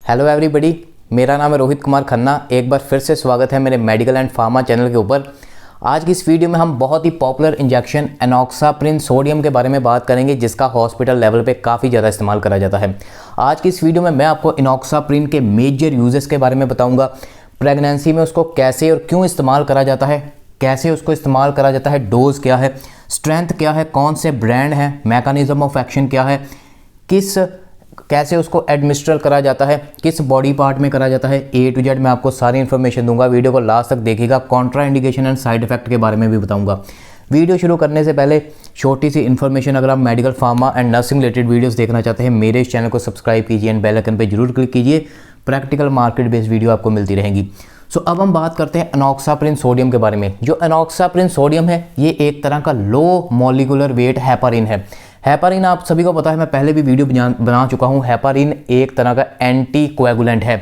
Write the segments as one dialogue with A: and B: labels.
A: Hello everybody, मेरा नाम है रोहित कुमार खन्ना। एक बार फिर से स्वागत है मेरे मेडिकल एंड फार्मा चैनल के ऊपर। आज की इस वीडियो में हम बहुत ही पॉपुलर इंजेक्शन एनॉक्साप्रिन सोडियम के बारे में बात करेंगे, जिसका हॉस्पिटल लेवल पे काफ़ी ज़्यादा इस्तेमाल करा जाता है। आज की इस वीडियो में मैं आपको एनॉक्साप्रिन के मेजर यूजेस के बारे में बताऊँगा। प्रेगनेंसी में उसको कैसे और क्यों इस्तेमाल करा जाता है, कैसे उसको इस्तेमाल करा जाता है, डोज क्या है, स्ट्रेंथ क्या है, कौन से ब्रांड है, मैकेनिज्म ऑफ एक्शन क्या है, कैसे उसको एडमिनिस्ट्रेट करा जाता है, किस बॉडी पार्ट में करा जाता है, A to Z मैं आपको सारी इन्फॉर्मेशन दूंगा। वीडियो को लास्ट तक देखिएगा। Contra indication and side effect के बारे में भी बताऊंगा। वीडियो शुरू करने से पहले छोटी सी इन्फॉर्मेशन, अगर आप medical pharma and nursing related videos देखना चाहते हैं, मेरे इस चैनल को सब्सक्राइब कीजिए एंड बेल आइकन पे जरूर क्लिक कीजिए। प्रैक्टिकल मार्केट बेस्ड वीडियो आपको मिलती रहेंगी। सो अब हम बात करते हैं एनॉक्साप्रिन सोडियम के बारे में। जो एनॉक्साप्रिन सोडियम है, ये एक तरह का लो मॉलिक्यूलर वेट हेपारिन है। हेपारिन आप सभी को पता है, मैं पहले भी वीडियो बना चुका हूँ। हेपारिन एक तरह का एंटी कोएगुलेंट है।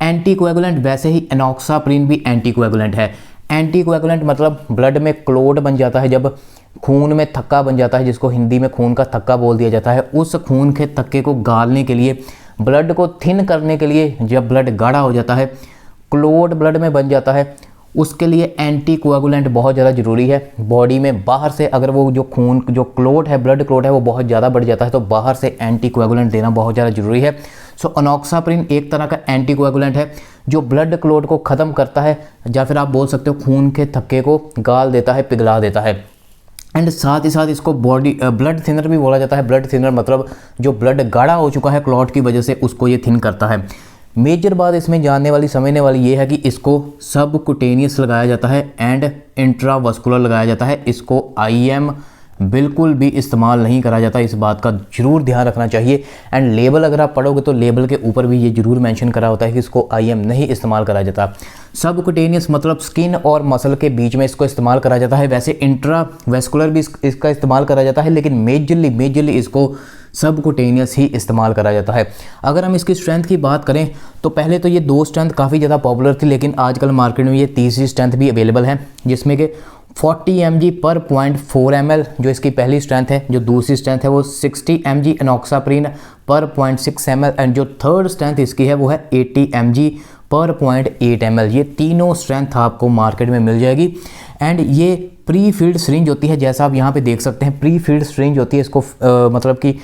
A: एंटी कोएगुलेंट, वैसे ही एनॉक्साप्रिन भी एंटी कोएगुलेंट है। एंटी कोएगुलेंट मतलब ब्लड में क्लोट बन जाता है, जब खून में थक्का बन जाता है, जिसको हिंदी में खून का थक्का बोल दिया जाता है। उस खून के थक्के को गालने के लिए, ब्लड को थिन करने के लिए, जब ब्लड गाढ़ा हो जाता है, क्लोट ब्लड में बन जाता है, उसके लिए एंटी कोएगुलेंट बहुत ज़्यादा ज़रूरी है। बॉडी में बाहर से अगर वो जो खून जो क्लोट है, ब्लड क्लोट है, वो बहुत ज़्यादा बढ़ जाता है, तो बाहर से एंटी कोएगुलेंट देना बहुत ज़्यादा ज़रूरी है। सो एनॉक्साप्रिन एक तरह का एंटी कोएगुलेंट है जो ब्लड क्लोट को ख़त्म करता है, या फिर आप बोल सकते हो खून के थक्के को गाल देता है, पिघला देता है। एंड साथ ही साथ इसको ब्लड थिनर भी बोला जाता है। ब्लड थिनर मतलब जो ब्लड गाढ़ा हो चुका है क्लॉट की वजह से, उसको ये थिन करता है। मेजर बात इसमें जानने वाली समझने वाली ये है कि इसको सबकुटेनियस लगाया जाता है एंड इंट्रावस्कुलर लगाया जाता है। इसको IM बिल्कुल भी इस्तेमाल नहीं करा जाता। इस बात का जरूर ध्यान रखना चाहिए। एंड लेबल अगर आप पढ़ोगे तो लेबल के ऊपर भी ये जरूर मेंशन करा होता है कि इसको IM नहीं इस्तेमाल करा जाता। सबकुटेनियस मतलब स्किन और मसल के बीच में इसको इस्तेमाल करा जाता है। वैसे इंट्रावेस्कुलर भी इसका इस्तेमाल करा जाता है, लेकिन मेजरली इसको सबकुटेनियस ही इस्तेमाल करा जाता है। अगर हम इसकी स्ट्रेंथ की बात करें तो पहले तो ये 2 स्ट्रेंथ काफ़ी ज़्यादा पॉपुलर थी, लेकिन आजकल मार्केट में ये तीसरी स्ट्रेंथ भी अवेलेबल है, जिसमें कि 40 mg पर 0.4 ml जो इसकी पहली स्ट्रेंथ है। जो दूसरी स्ट्रेंथ है वो 60 mg एनॉक्साप्रिन पर 0.6 ml, एंड जो थर्ड स्ट्रेंथ इसकी है वो है 80 mg पर 0.8 ml। ये तीनों स्ट्रेंथ आपको मार्केट में मिल जाएगी। एंड ये प्री फिल्ड सिरिंज होती है, जैसा आप यहाँ पे देख सकते हैं। प्री फिल्ड सिरिंज होती है इसको मतलब कि,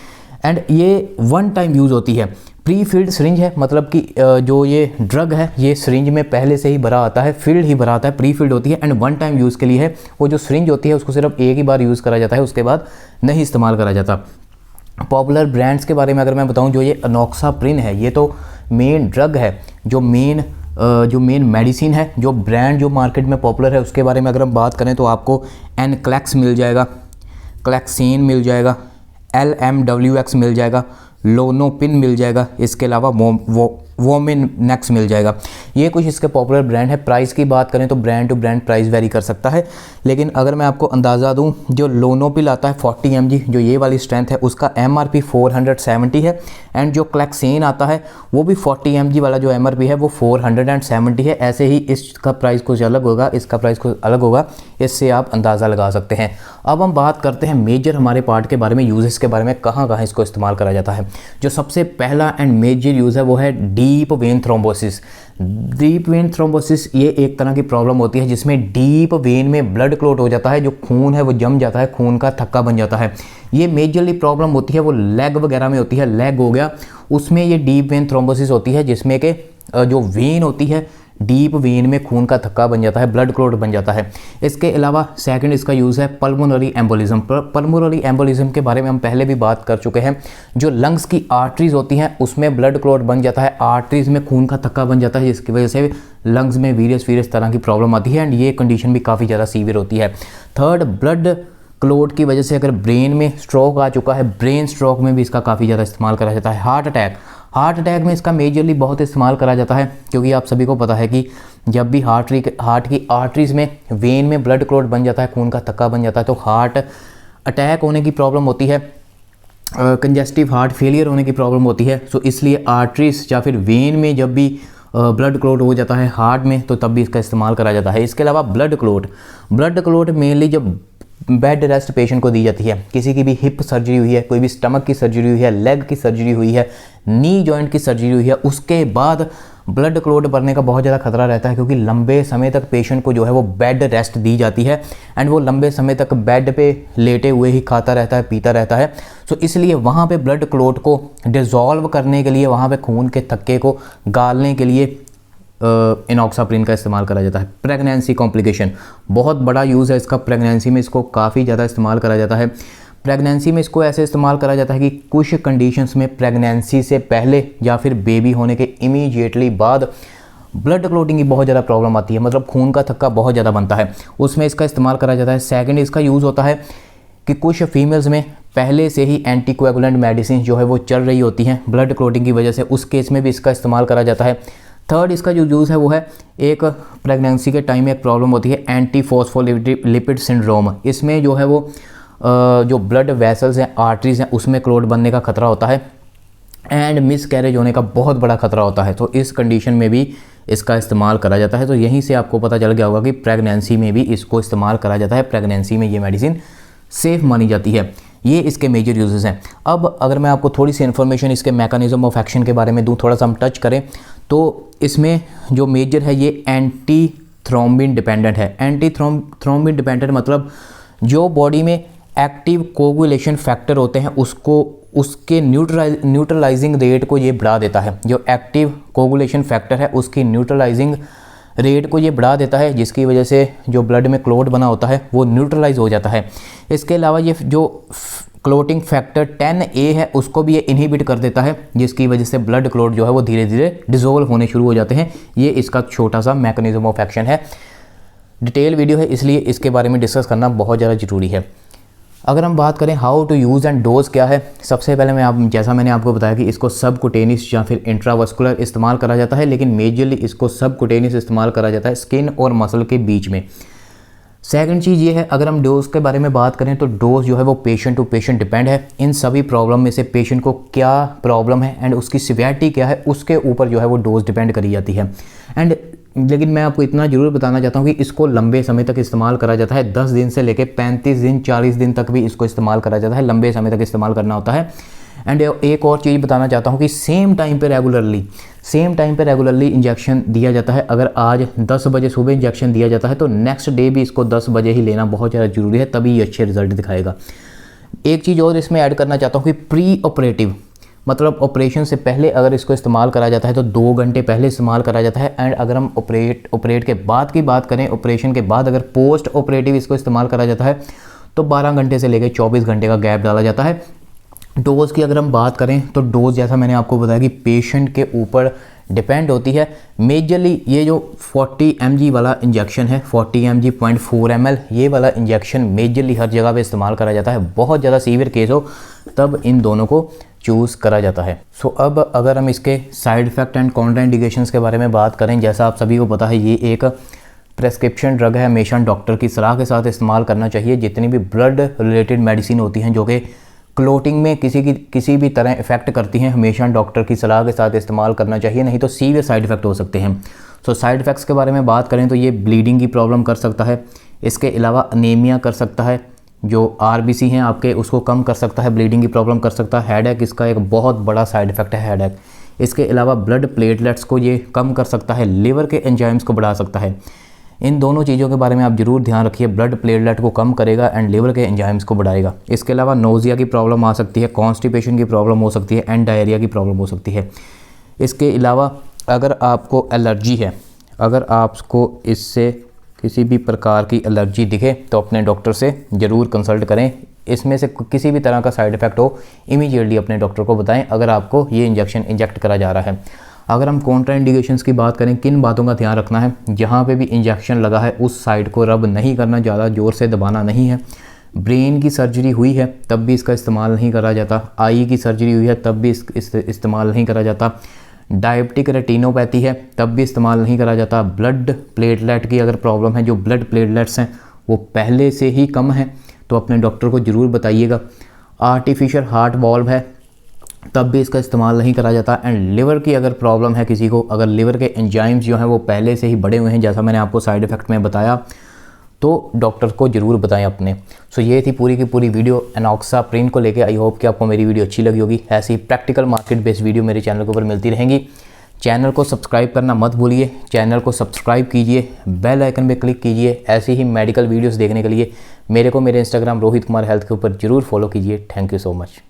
A: एंड ये 1 टाइम यूज़ होती है। प्री फिल्ड सिरिंज है मतलब कि जो ये ड्रग है ये सिरिंज में पहले से ही भरा आता है, फिल्ड ही भरा आता है, प्री फिल्ड होती है। एंड 1 टाइम यूज़ के लिए है। वो जो सिरिंज होती है उसको सिर्फ एक ही बार यूज़ करा जाता है, उसके बाद नहीं इस्तेमाल करा जाता। पॉपुलर ब्रांड्स के बारे में अगर मैं बताऊं, जो ये एनॉक्साप्रिन है ये तो मेन ड्रग है, जो मेन मेडिसिन है। जो ब्रांड जो मार्केट में पॉपुलर है उसके बारे में अगर हम बात करें तो आपको एनक्लेक्स मिल जाएगा, क्लेक्सीन मिल जाएगा, LMWX मिल जाएगा, लोनोपिन मिल जाएगा, इसके अलावा वोमिनेक्स मिल जाएगा। ये कुछ इसके पॉपुलर ब्रांड है। प्राइस की बात करें तो brand to brand price vary कर सकता है, लेकिन अगर मैं आपको अंदाज़ा दूं, जो लोनोपिल आता है 40 mg, जो ये वाली स्ट्रेंथ है, उसका MRP 470 है। एंड जो क्लेक्सीन आता है वो भी 40 mg वाला जो MRP है वो 470 है। ऐसे ही इसका प्राइस कुछ अलग होगा, इसका प्राइस कुछ अलग होगा, इससे आप अंदाज़ा लगा सकते हैं। अब हम बात करते हैं मेजर हमारे पार्ट के बारे में, यूजेस के बारे में, कहाँ कहाँ इसको इस्तेमाल करा जाता है। जो सबसे पहला एंड मेजर यूज़ है वो है deep vein thrombosis. Deep vein thrombosis ये एक तरह की प्रॉब्लम होती है जिसमें डीप वेन में ब्लड क्लॉट हो जाता है, जो खून है वो जम जाता है, खून का थक्का बन जाता है। ये मेजरली प्रॉब्लम होती है वो लेग वगैरह में होती है। लेग हो गया, उसमें ये डीप वेन थ्रोम्बोसिस होती है, जिसमें कि जो वेन होती है, डीप वेन में खून का थक्का बन जाता है, ब्लड क्लॉट बन जाता है। इसके अलावा सेकंड इसका यूज़ है पल्मोनरी एम्बोलिज्म। पल्मोनरी एम्बोलिज्म के बारे में हम पहले भी बात कर चुके हैं। जो लंग्स की आर्टरीज होती हैं उसमें ब्लड क्लॉट बन जाता है, आर्टरीज में खून का थक्का बन जाता है, जिसकी वजह से लंग्स में वेरियस तरह की प्रॉब्लम आती है। एंड ये कंडीशन भी काफ़ी ज़्यादा सीवियर होती है। थर्ड, ब्लड क्लॉट की वजह से अगर ब्रेन में स्ट्रोक आ चुका है, ब्रेन स्ट्रोक में भी इसका काफ़ी ज़्यादा इस्तेमाल करा जाता है। हार्ट अटैक में इसका मेजरली बहुत इस्तेमाल करा जाता है, क्योंकि आप सभी को पता है कि जब भी हार्ट की आर्टरीज में, वेन में ब्लड क्लॉट बन जाता है, खून का थक्का बन जाता है, तो हार्ट अटैक होने की प्रॉब्लम होती है, कंजेस्टिव हार्ट फेलियर होने की प्रॉब्लम होती है। सो इसलिए आर्टरीज या फिर वेन में जब भी ब्लड क्लॉट हो जाता है हार्ट में, तो तब भी इसका इस्तेमाल करा जाता है। इसके अलावा ब्लड क्लॉट मेनली जब बेड रेस्ट पेशेंट को दी जाती है। किसी की भी हिप सर्जरी हुई है, कोई भी स्टमक की सर्जरी हुई है, लेग की सर्जरी हुई है, नी जॉइंट की सर्जरी हुई है, उसके बाद ब्लड क्लॉट बढ़ने का बहुत ज़्यादा खतरा रहता है, क्योंकि लंबे समय तक पेशेंट को जो है वो बेड रेस्ट दी जाती है एंड वो लंबे समय तक बेड पे लेटे हुए ही खाता रहता है, पीता रहता है। सो इसलिए वहाँ पे ब्लड क्लॉट को डिज़ोल्व करने के लिए, वहाँ पे खून के थक्के को गालने के लिए इनॉक्साप्रिन का इस्तेमाल करा जाता है। प्रेगनेंसी कॉम्प्लिकेशन, बहुत बड़ा यूज़ है इसका प्रेगनेंसी में, इसको काफ़ी ज़्यादा इस्तेमाल करा जाता है। प्रेगनेंसी में इसको ऐसे इस्तेमाल करा जाता है कि कुछ कंडीशंस में प्रेगनेंसी से पहले या फिर बेबी होने के इमीडिएटली बाद ब्लड क्लॉटिंग की बहुत ज़्यादा प्रॉब्लम आती है, मतलब खून का थक्का बहुत ज़्यादा बनता है, उसमें इसका इस्तेमाल करा जाता है। सेकंड, इसका यूज़ होता है कि कुछ फीमेल्स में पहले से ही एंटीकोएगुलेंट मेडिसिन जो है वो चल रही होती हैं ब्लड क्लॉटिंग की वजह से, उस केस में भी इसका इस्तेमाल करा जाता है। थर्ड, इसका जो यूज़ है वो है, एक प्रेगनेंसी के टाइम में एक प्रॉब्लम होती है एंटी फॉस्फोलिपिड सिंड्रोम। इसमें जो है वो जो ब्लड वेसल्स हैं, आर्टरीज हैं, उसमें क्लॉट बनने का खतरा होता है एंड मिस कैरेज होने का बहुत बड़ा खतरा होता है। तो इस कंडीशन में भी इसका इस्तेमाल करा जाता है। तो यहीं से आपको पता चल गया होगा कि प्रेगनेंसी में भी इसको इस्तेमाल करा जाता है, प्रेगनेंसी में ये मेडिसिन सेफ़ मानी जाती है। ये इसके मेजर यूजेस हैं। अब अगर मैं आपको थोड़ी सी इन्फॉर्मेशन इसके मैकेनिज्म ऑफ एक्शन के बारे में दूँ, थोड़ा सा हम टच करें, तो इसमें जो मेजर है ये एंटी थ्रोम्बिन डिपेंडेंट है। एंटी थ्रोम्बिन डिपेंडेंट मतलब जो बॉडी में एक्टिव कोगुलेशन फैक्टर होते हैं उसको, उसके न्यूट्रलाइजिंग रेट को ये बढ़ा देता है। जो एक्टिव कोगुलेशन फैक्टर है उसकी न्यूट्रलाइजिंग रेट को ये बढ़ा देता है, जिसकी वजह से जो ब्लड में क्लॉट बना होता है वो न्यूट्रलाइज हो जाता है। इसके अलावा ये जो क्लॉटिंग फैक्टर 10A है उसको भी ये इनहिबिट कर देता है, जिसकी वजह से ब्लड क्लॉट जो है वो धीरे धीरे डिसॉल्व होने शुरू हो जाते हैं। ये इसका छोटा सा मैकेनिज्म ऑफ एक्शन है। डिटेल वीडियो है इसलिए इसके बारे में डिस्कस करना बहुत ज़्यादा ज़रूरी है। अगर हम बात करें how to use and dose क्या है, सबसे पहले जैसा मैंने आपको बताया कि इसको सबकुटेनियस या फिर इंट्रावस्कुलर इस्तेमाल करा जाता है, लेकिन मेजरली इसको सबकुटेनियस इस्तेमाल करा जाता है स्किन और मसल के बीच में। सेकंड चीज़ ये है, अगर हम डोज के बारे में बात करें तो डोज जो है वो पेशेंट टू पेशेंट डिपेंड है। इन सभी प्रॉब्लम में से पेशेंट को क्या प्रॉब्लम है एंड उसकी सिवियरिटी क्या है, उसके ऊपर जो है वो डोज डिपेंड करी जाती है। एंड लेकिन मैं आपको इतना ज़रूर बताना चाहता हूँ कि इसको लंबे समय तक इस्तेमाल करा जाता है। 10 दिन से लेकर 35 दिन 40 दिन तक भी इसको इस्तेमाल करा जाता है, लंबे समय तक इस्तेमाल करना होता है। एंड एक और चीज़ बताना चाहता हूँ कि सेम टाइम पे रेगुलरली इंजेक्शन दिया जाता है। अगर आज 10 बजे सुबह इंजेक्शन दिया जाता है तो नेक्स्ट डे भी इसको 10 बजे ही लेना बहुत ज़्यादा ज़रूरी है, तभी ये अच्छे रिजल्ट दिखाएगा। एक चीज़ और इसमें ऐड करना चाहता हूँ कि प्री ऑपरेटिव मतलब ऑपरेशन से पहले अगर इसको इस्तेमाल करा जाता है तो 2 घंटे पहले इस्तेमाल करा जाता है। एंड अगर हम ऑपरेट के बाद की बात करें, ऑपरेशन के बाद अगर पोस्ट ऑपरेटिव इसको इस्तेमाल करा जाता है तो 12 घंटे से लेकर 24 घंटे का गैप डाला जाता है। डोज़ की अगर हम बात करें तो डोज़ जैसा मैंने आपको बताया कि पेशेंट के ऊपर डिपेंड होती है। मेजरली ये जो 40 mg वाला इंजेक्शन है, 40 mg 0.4 ml, ये वाला इंजेक्शन मेजरली हर जगह पे इस्तेमाल करा जाता है। बहुत ज़्यादा सीवियर केस हो तब इन दोनों को चूज़ करा जाता है। सो अब अगर हम इसके साइड इफ़ेक्ट एंड कॉन्ट्राइंडिकेशंस के बारे में बात करें, जैसा आप सभी को पता है ये एक प्रेस्क्रिप्शन ड्रग है, हमेशा डॉक्टर की सलाह के साथ इस्तेमाल करना चाहिए। जितनी भी ब्लड रिलेटेड मेडिसिन होती हैं जो कि क्लोटिंग में किसी भी तरह इफेक्ट करती हैं, हमेशा डॉक्टर की सलाह के साथ इस्तेमाल करना चाहिए, नहीं तो सीवियर साइड इफ़ेक्ट हो सकते हैं। सो साइड इफ़ेक्ट्स के बारे में बात करें तो ये ब्लीडिंग की प्रॉब्लम कर सकता है, इसके अलावा अनीमिया कर सकता है, जो RBC हैं आपके उसको कम कर सकता है, ब्लीडिंग की प्रॉब्लम कर सकता है, हेडेक इसका एक बहुत बड़ा साइड इफ़ेक्ट है हेडेक। इसके अलावा ब्लड प्लेटलेट्स को ये कम कर सकता है, लिवर के एंजाइम्स को बढ़ा सकता है। इन दोनों चीज़ों के बारे में आप ज़रूर ध्यान रखिए, ब्लड प्लेटलेट को कम करेगा एंड लिवर के एंजाइम्स को बढ़ाएगा। इसके अलावा नोज़िया की प्रॉब्लम आ सकती है, कॉन्स्टिपेशन की प्रॉब्लम हो सकती है एंड डायरिया की प्रॉब्लम हो सकती है। इसके अलावा अगर आपको एलर्जी है, अगर आपको इससे किसी भी प्रकार की एलर्जी दिखे तो अपने डॉक्टर से ज़रूर कंसल्ट करें। इसमें से किसी भी तरह का साइड इफ़ेक्ट हो इमीडिएटली अपने डॉक्टर को बताएं अगर आपको ये इंजेक्शन इंजेक्ट करा जा रहा है। अगर हम कॉन्ट्राइंडिकेशंस की बात करें, किन बातों का ध्यान रखना है, जहाँ पे भी इंजेक्शन लगा है उस साइड को रब नहीं करना, ज़्यादा ज़ोर से दबाना नहीं है। ब्रेन की सर्जरी हुई है तब भी इसका इस्तेमाल नहीं करा जाता, आई की सर्जरी हुई है तब भी इस्तेमाल नहीं करा जाता, डायबिटिक रेटिनोपैथी है तब भी इस्तेमाल नहीं करा जाता। ब्लड प्लेटलेट की अगर प्रॉब्लम है, जो ब्लड प्लेटलेट्स हैं वो पहले से ही कम हैं तो अपने डॉक्टर को ज़रूर बताइएगा। आर्टिफिशियल हार्ट वॉल्व है तब भी इसका इस्तेमाल नहीं करा जाता। एंड लिवर की अगर प्रॉब्लम है किसी को, अगर लिवर के एंजाइम्स जो हैं वो पहले से ही बढ़े हुए हैं, जैसा मैंने आपको साइड इफ़ेक्ट में बताया, तो डॉक्टर को ज़रूर बताएं अपने। सो ये थी पूरी की पूरी वीडियो एनॉक्साप्रिन को लेके। आई होप कि आपको मेरी वीडियो अच्छी लगी होगी। ऐसी प्रैक्टिकल मार्केट बेस्ड वीडियो मेरे चैनल के ऊपर मिलती रहेंगी। चैनल को सब्सक्राइब करना मत भूलिए, चैनल को सब्सक्राइब कीजिए, बेल आइकन पे क्लिक कीजिए। ऐसे ही मेडिकल वीडियोस देखने के लिए मेरे इंस्टाग्राम रोहित कुमार हेल्थ के ऊपर ज़रूर फॉलो कीजिए। Thank you so much.